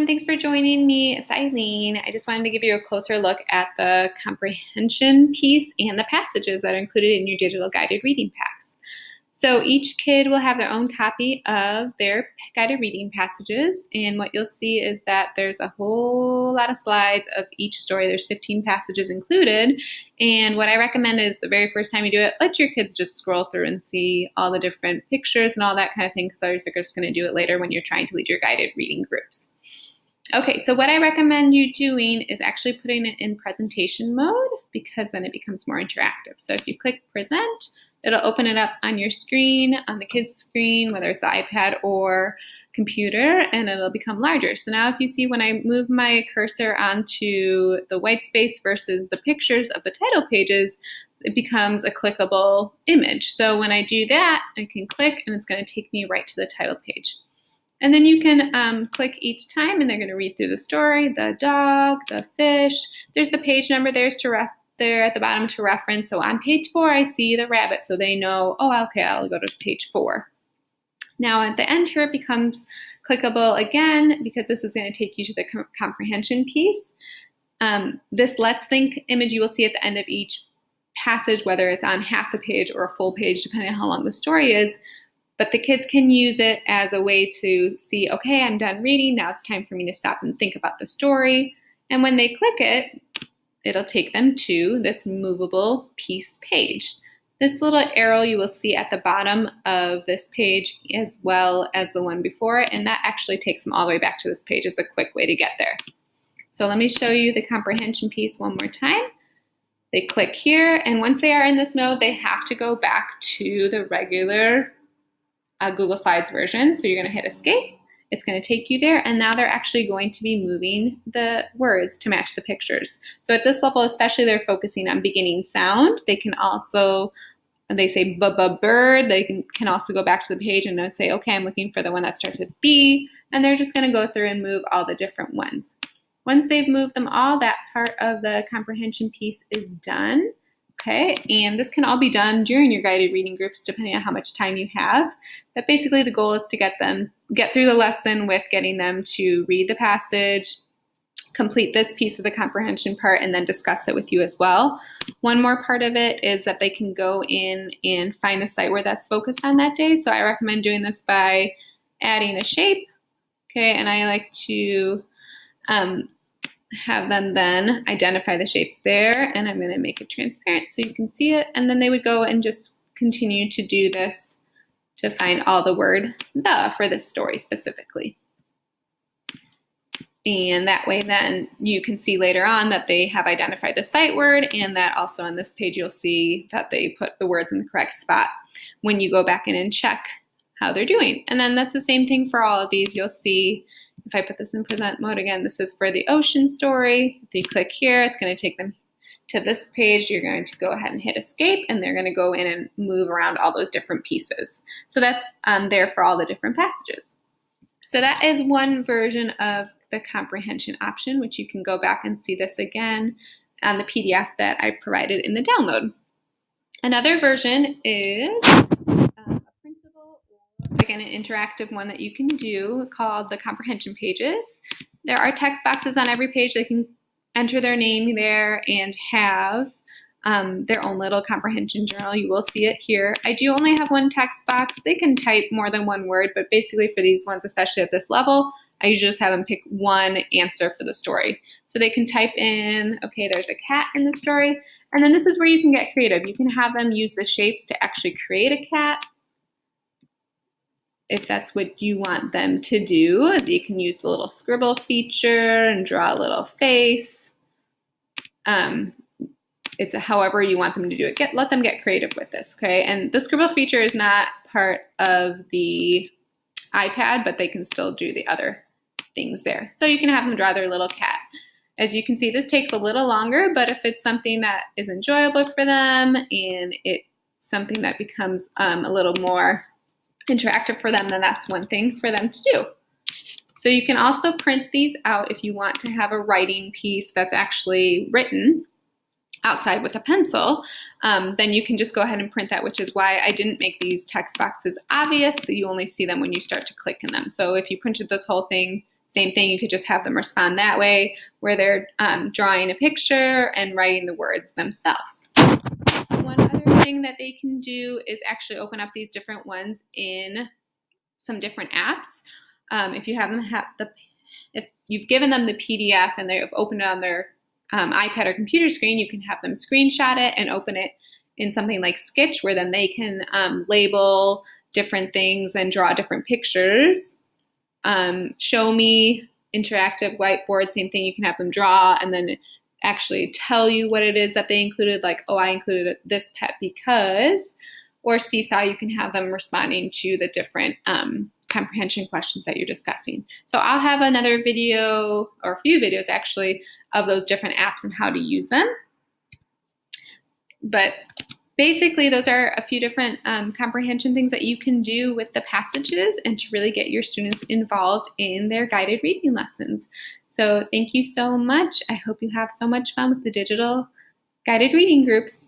everyone, thanks for joining me. It's Eileen. I just wanted to give you a closer look at the comprehension piece and the passages that are included in your digital guided reading packs. So each kid will have their own copy of their guided reading passages, and what you'll see is that there's a whole lot of slides of each story. There's 15 passages included, and what I recommend is the very first time you do it, let your kids just scroll through and see all the different pictures and all that kind of thing, because others are just going to do it later when you're trying to lead your guided reading groups. Okay, so what I recommend you doing is actually putting it in presentation mode, because then it becomes more interactive. So if you click present, it'll open it up on your screen, on the kid's screen, whether it's the iPad or computer, and it'll become larger. So now if you see when I move my cursor onto the white space versus the pictures of the title pages, it becomes a clickable image. So when I do that, I can click and it's going to take me right to the title page. And then you can click each time and they're going to read through the story, the dog, the fish. There's the page number there at the bottom to reference. So on page 4, I see the rabbit, so they know, oh, okay, I'll go to page 4. Now at the end here, it becomes clickable again, because this is going to take you to the comprehension piece. This Let's Think image you will see at the end of each passage, whether it's on half the page or a full page, depending on how long the story is. But the kids can use it as a way to see, okay, I'm done reading, now it's time for me to stop and think about the story. And when they click it, it'll take them to this movable piece page. This little arrow you will see at the bottom of this page, as well as the one before it, and that actually takes them all the way back to this page as a quick way to get there. So let me show you the comprehension piece one more time. They click here, and once they are in this mode, they have to go back to the regular Google Slides version. So you're going to hit escape. It's going to take you there, and now they're actually going to be moving the words to match the pictures. So at this level, especially, they're focusing on beginning sound. They can also, they say bird, they can also go back to the page and say, okay, I'm looking for the one that starts with B, and they're just going to go through and move all the different ones. Once they've moved them all, that part of the comprehension piece is done. Okay, and this can all be done during your guided reading groups, depending on how much time you have. But basically the goal is to get through the lesson with getting them to read the passage, complete this piece of the comprehension part, and then discuss it with you as well. One more part of it is that they can go in and find the site where that's focused on that day. So I recommend doing this by adding a shape. Okay, and I like to have them then identify the shape there, and I'm going to make it transparent so you can see it, and then they would go and just continue to do this to find all the word the for this story specifically. And that way then you can see later on that they have identified the sight word, and that also on this page you'll see that they put the words in the correct spot when you go back in and check how they're doing. And then that's the same thing for all of these. You'll see, if I put this in present mode again, this is for the ocean story. If you click here, it's going to take them to this page. You're going to go ahead and hit escape, and they're going to go in and move around all those different pieces. So that's there for all the different passages. So that is one version of the comprehension option, which you can go back and see this again on the PDF that I provided in the download. Another version is again, an interactive one that you can do called the comprehension pages. There are text boxes on every page. They can enter their name there and have their own little comprehension journal. You will see it here. I do only have one text box. They can type more than one word, but basically for these ones, especially at this level, I usually just have them pick one answer for the story. So they can type in, okay, there's a cat in the story. And then this is where you can get creative. You can have them use the shapes to actually create a cat. If that's what you want them to do, you can use the little scribble feature and draw a little face. It's however you want them to do it. Let them get creative with this, okay? And the scribble feature is not part of the iPad, but they can still do the other things there. So you can have them draw their little cat. As you can see, this takes a little longer, but if it's something that is enjoyable for them and it's something that becomes a little more interactive for them, then that's one thing for them to do. So you can also print these out if you want to have a writing piece that's actually written outside with a pencil. Then you can just go ahead and print that, which is why I didn't make these text boxes obvious, that you only see them when you start to click in them. So if you printed this whole thing Same thing, you could just have them respond that way, where they're drawing a picture and writing the words themselves. One other thing that they can do is actually open up these different ones in some different apps. If you've given them the PDF and they've opened it on their iPad or computer screen, you can have them screenshot it and open it in something like Sketch, where then they can label different things and draw different pictures. Show me, interactive whiteboard, same thing, you can have them draw and then actually tell you what it is that they included, like, oh, I included this pet because, or Seesaw, you can have them responding to the different comprehension questions that you're discussing. So I'll have another video, or a few videos actually, of those different apps and how to use them. But basically, those are a few different comprehension things that you can do with the passages and to really get your students involved in their guided reading lessons. So thank you so much. I hope you have so much fun with the digital guided reading groups.